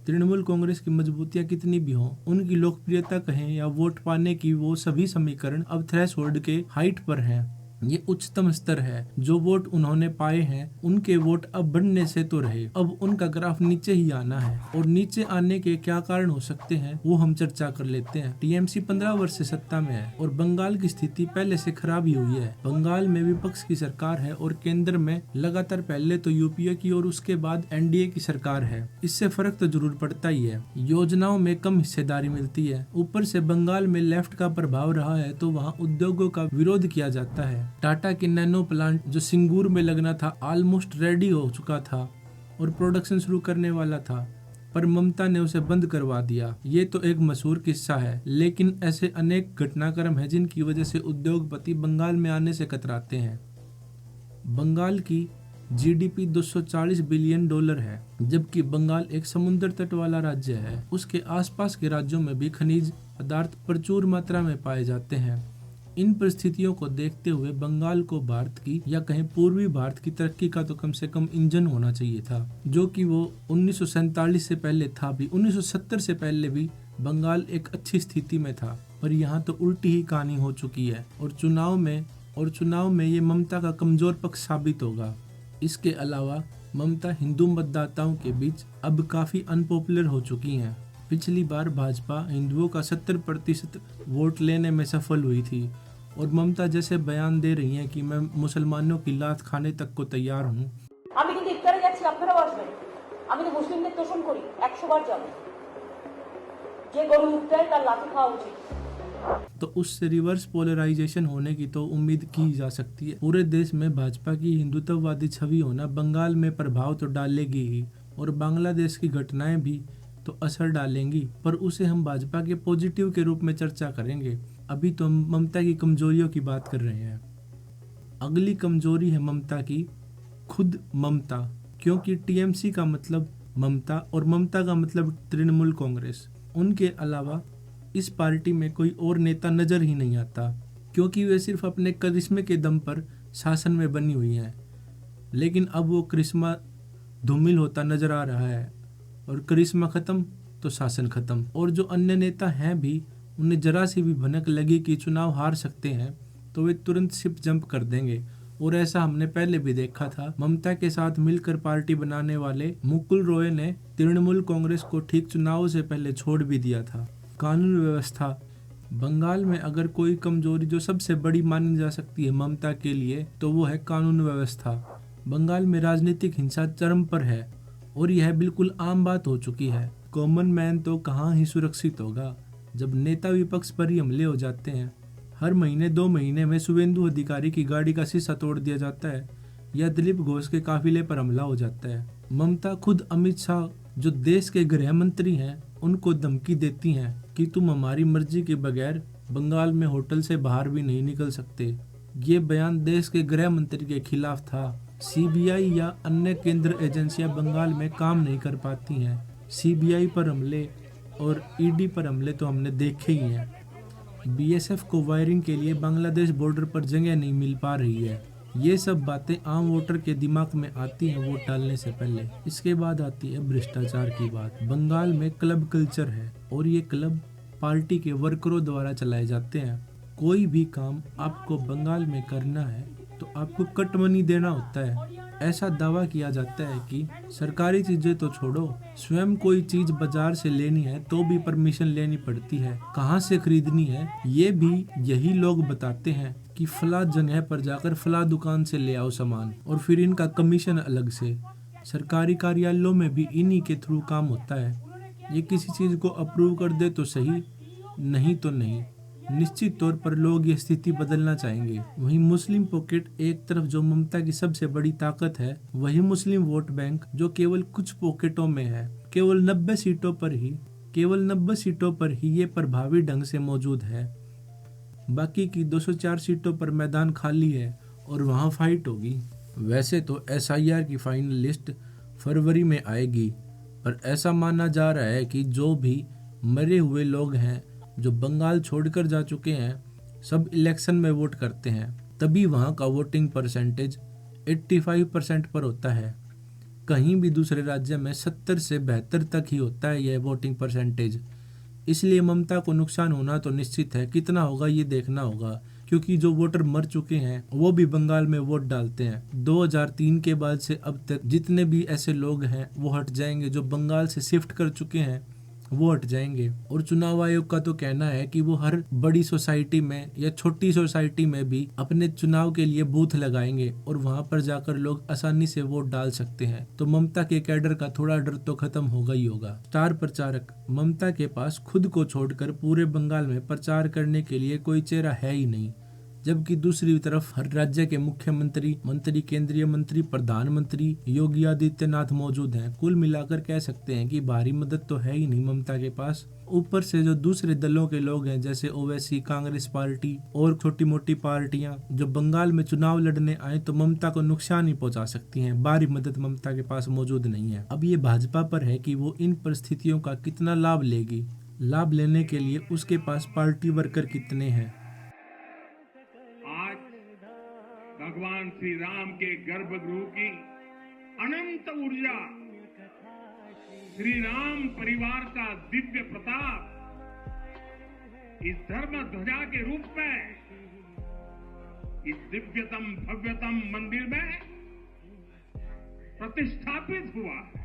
तृणमूल कांग्रेस की मजबूतियां कितनी भी हों, उनकी लोकप्रियता कहें या वोट पाने की, वो सभी समीकरण अब थ्रेशोल्ड के हाइट पर हैं। ये उच्चतम स्तर है। जो वोट उन्होंने पाए हैं, उनके वोट अब बढ़ने से तो रहे, अब उनका ग्राफ नीचे ही आना है। और नीचे आने के क्या कारण हो सकते हैं, वो हम चर्चा कर लेते हैं। टीएमसी 15 वर्ष से सत्ता में है और बंगाल की स्थिति पहले से खराब ही हुई है। बंगाल में विपक्ष की सरकार है और केंद्र में लगातार पहले तो यूपीए की और उसके बाद एनडीए की सरकार है। इससे फर्क तो जरूर पड़ता ही है। योजनाओं में कम हिस्सेदारी मिलती है। ऊपर से बंगाल में लेफ्ट का प्रभाव रहा है तो वहाँ उद्योगों का विरोध किया जाता है। टाटा की नैनो प्लांट जो सिंगूर में लगना था, ऑलमोस्ट रेडी हो चुका था और प्रोडक्शन शुरू करने वाला था, पर ममता ने उसे बंद करवा दिया। ये तो एक मशहूर किस्सा है, लेकिन ऐसे अनेक घटनाक्रम हैं जिनकी वजह से उद्योगपति बंगाल में आने से कतराते हैं। बंगाल की जीडीपी $240 बिलियन है, जबकि बंगाल एक समुद्र तट वाला राज्य है। उसके आसपास के राज्यों में भी खनिज पदार्थ प्रचुर मात्रा में पाए जाते हैं। इन परिस्थितियों को देखते हुए बंगाल को भारत की या कहीं पूर्वी भारत की तरक्की का तो कम से कम इंजन होना चाहिए था, जो कि वो 1947 से पहले था भी। 1970 से पहले भी बंगाल एक अच्छी स्थिति में था, पर यहाँ तो उल्टी ही कहानी हो चुकी है और चुनाव में ये ममता का कमजोर पक्ष साबित होगा। इसके अलावा ममता हिंदू मतदाताओं के बीच अब काफी अनपॉपुलर हो चुकी हैं। पिछली बार भाजपा हिंदुओं का 70% वोट लेने में सफल हुई थी और ममता जैसे बयान दे रही हैं कि मैं मुसलमानों की लात खाने तक को तैयार हूँ। আমি কিন্তু ইফতারে যাচ্ছি, আপনারাও আসবেন। আমি তো মুসলিমদের তোষণ করি, 100 বার যাব। যে গরু মুখ দেয় তার লাথি খাওয়া উচিত। तो उससे रिवर्स पोलराइजेशन होने की तो उम्मीद की जा सकती है। पूरे देश में भाजपा की हिंदुत्ववादी छवि होना बंगाल में प्रभाव तो डालेगी ही, और बांग्लादेश की घटनाएं भी तो असर डालेंगी, पर उसे हम भाजपा के पॉजिटिव के रूप में चर्चा करेंगे। अभी तो हम ममता की कमजोरियों की बात कर रहे हैं। अगली कमजोरी है ममता की खुद ममता, क्योंकि टीएमसी का मतलब ममता और ममता का मतलब तृणमूल कांग्रेस। उनके अलावा इस पार्टी में कोई और नेता नजर ही नहीं आता, क्योंकि वे सिर्फ अपने करिश्मे के दम पर शासन में बनी हुई हैं। लेकिन अब वो करिश्मा धूमिल होता नजर आ रहा है और करिश्मा खत्म तो शासन खत्म। और जो अन्य नेता हैं भी, उन्हें जरा सी भी भनक लगी कि चुनाव हार सकते हैं तो वे तुरंत शिप जंप कर देंगे। और ऐसा हमने पहले भी देखा था। ममता के साथ मिलकर पार्टी बनाने वाले मुकुल रॉय ने तृणमूल कांग्रेस को ठीक चुनाव से पहले छोड़ भी दिया था। कानून व्यवस्था, बंगाल में अगर कोई कमजोरी जो सबसे बड़ी मानी जा सकती है ममता के लिए, तो वो है कानून व्यवस्था। बंगाल में राजनीतिक हिंसा चरम पर है और यह बिल्कुल आम बात हो चुकी है। कॉमन मैन तो कहाँ ही सुरक्षित होगा जब नेता विपक्ष पर ही हमले हो जाते हैं। हर महीने 2 महीने में शुभेंदु अधिकारी की गाड़ी का शीशा तोड़ दिया जाता है या दिलीप घोष के काफिले पर हमला हो जाता है। ममता खुद अमित शाह जो देश के गृह मंत्री हैं, उनको धमकी देती हैं कि तुम हमारी मर्जी के बगैर बंगाल में होटल से बाहर भी नहीं निकल सकते। ये बयान देश के गृह मंत्री के खिलाफ था। सीबीआई या अन्य केंद्र एजेंसियां बंगाल में काम नहीं कर पाती हैं। सीबीआई पर हमले और ईडी पर हमले तो हमने देखे ही हैं। बीएसएफ को वायरिंग के लिए बांग्लादेश बॉर्डर पर जगह नहीं मिल पा रही है। ये सब बातें आम वोटर के दिमाग में आती हैं वोट डालने से पहले। इसके बाद आती है भ्रष्टाचार की बात। बंगाल में क्लब कल्चर है और ये क्लब पार्टी के वर्करों द्वारा चलाए जाते हैं। कोई भी काम आपको बंगाल में करना है तो आपको कट मनी देना होता है। ऐसा दावा किया जाता है कि सरकारी चीजें तो छोड़ो, स्वयं कोई चीज बाजार से लेनी है तो भी परमिशन लेनी पड़ती है। कहाँ से खरीदनी है ये भी यही लोग बताते हैं कि फला जगह पर जाकर फला दुकान से ले आओ सामान, और फिर इनका कमीशन अलग से। सरकारी कार्यालयों में भी इन्हीं के थ्रू काम होता है। ये किसी चीज को अप्रूव कर दे तो सही, नहीं तो नहीं। निश्चित तौर पर लोग ये स्थिति बदलना चाहेंगे। वहीं मुस्लिम पॉकेट एक तरफ जो ममता की सबसे बड़ी ताकत है, वही मुस्लिम वोट बैंक जो केवल कुछ पॉकेटों में है। केवल 90 सीटों पर ही ये प्रभावी ढंग से मौजूद है। बाकी की 204 सीटों पर मैदान खाली है और वहाँ फाइट होगी। वैसे तो एसआईआर की फाइनल लिस्ट फरवरी में आएगी, पर ऐसा माना जा रहा है कि जो भी मरे हुए लोग हैं जो बंगाल छोड़कर जा चुके हैं, सब इलेक्शन में वोट करते हैं, तभी वहाँ का वोटिंग परसेंटेज 85% पर होता है। कहीं भी दूसरे राज्य में 70 से 72 तक ही होता है यह वोटिंग परसेंटेज। इसलिए ममता को नुकसान होना तो निश्चित है, कितना होगा ये देखना होगा, क्योंकि जो वोटर मर चुके हैं वो भी बंगाल में वोट डालते हैं। 2003 के बाद से अब तक जितने भी ऐसे लोग हैं वो हट जाएंगे, जो बंगाल से शिफ्ट कर चुके हैं वो हट जाएंगे। और चुनाव आयोग का तो कहना है कि वो हर बड़ी सोसाइटी में या छोटी सोसाइटी में भी अपने चुनाव के लिए बूथ लगाएंगे और वहां पर जाकर लोग आसानी से वोट डाल सकते हैं। तो ममता के कैडर का थोड़ा डर तो खत्म होगा ही होगा। स्टार प्रचारक ममता के पास खुद को छोड़कर पूरे बंगाल में प्रचार करने के लिए कोई चेहरा है ही नहीं, जबकि दूसरी तरफ हर राज्य के मुख्यमंत्री, मंत्री, केंद्रीय मंत्री, प्रधानमंत्री योगी आदित्यनाथ मौजूद हैं। कुल मिलाकर कह सकते हैं कि भारी मदद तो है ही नहीं ममता के पास। ऊपर से जो दूसरे दलों के लोग हैं जैसे ओवैसी, कांग्रेस पार्टी और छोटी मोटी पार्टियां जो बंगाल में चुनाव लड़ने आए तो ममता को नुकसान ही पहुंचा सकती हैं। भारी मदद ममता के पास मौजूद नहीं है। अब ये भाजपा पर है कि वो इन परिस्थितियों का कितना लाभ लेगी। लाभ लेने के लिए उसके पास पार्टी वर्कर कितने हैं। भगवान श्री राम के गर्भगृह की अनंत ऊर्जा, श्री राम परिवार का दिव्य प्रताप इस धर्म ध्वजा के रूप में इस दिव्यतम भव्यतम मंदिर में प्रतिष्ठापित हुआ है।